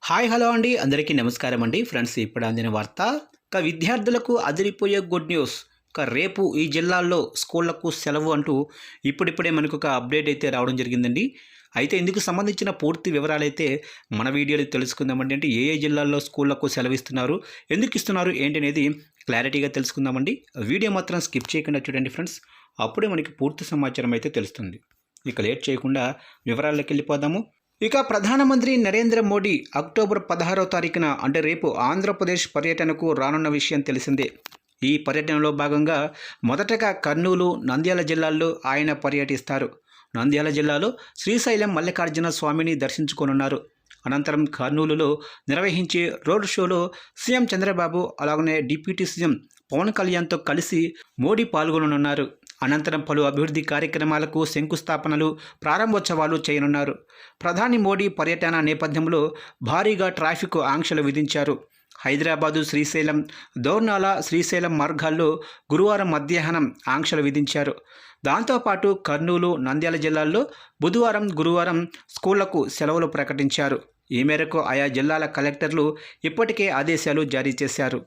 Hi hello అండి అందరికీ నమస్కారం అండి ఫ్రెండ్స్ ఇప్పుడు అందిన వార్త విద్యార్థులకు అదిరిపోయే గుడ్ న్యూస్ రేపు ఈ జిల్లాల్లో స్కూళ్లకు సెలవు అంటూ ఇప్పుడిప్పుడే మనకు ఒక అప్డేట్ అయితే రావడం జరిగిందండి. అయితే ఇందుకు సంబంధించిన పూర్తి వివరాలు అయితే మన వీడియోలో తెలుసుకుందామండి. అంటే ఏ ఏ జిల్లాల్లో స్కూళ్లకు సెలవు ఇస్తున్నారు, ఎందుకు ఇస్తున్నారు ఏంటి అనేది క్లారిటీగా తెలుసుకుందామండి. వీడియో మాత్రం స్కిప్ చేయకుండా చూడండి ఫ్రెండ్స్, అప్పుడే మనకి పూర్తి సమాచారం అయితే తెలుస్తుంది. ఇక లేట్ చేయకుండా వివరాల్లోకి వెళ్ళిపోదాము. ప్రధానమంత్రి నరేంద్ర మోడీ అక్టోబర్ 16వ తారీఖున అంటే రేపు ఆంధ్రప్రదేశ్ పర్యటనకు రానున్న విషయం తెలిసిందే. ఈ పర్యటనలో భాగంగా మొదటగా కర్నూలు, నంద్యాల జిల్లాల్లో ఆయన పర్యటిస్తారు. నంద్యాల జిల్లాలో శ్రీశైలం మల్లికార్జున స్వామిని దర్శించుకోనున్నారు. అనంతరం కర్నూలులో నిర్వహించే రోడ్ షోలో సీఎం చంద్రబాబు అలాగనే డిప్యూటీ సీఎం పవన్ కళ్యాణ్తో కలిసి మోడీ పాల్గొననున్నారు. అనంతరం పలు అభివృద్ధి కార్యక్రమాలకు శంకుస్థాపనలు, ప్రారంభోత్సవాలు చేయనున్నారు. ప్రధాని మోడీ పర్యటన నేపథ్యంలో భారీగా ట్రాఫిక్ ఆంక్షలు విధించారు. హైదరాబాదు శ్రీశైలం, దౌర్నాల శ్రీశైలం మార్గాల్లో గురువారం మధ్యాహ్నం ఆంక్షలు విధించారు. దాంతోపాటు కర్నూలు, నంద్యాల జిల్లాల్లో బుధవారం, గురువారం స్కూళ్లకు సెలవులు ప్రకటించారు. ఈ మేరకు ఆయా జిల్లాల కలెక్టర్లు ఇప్పటికే ఆదేశాలు జారీ చేశారు.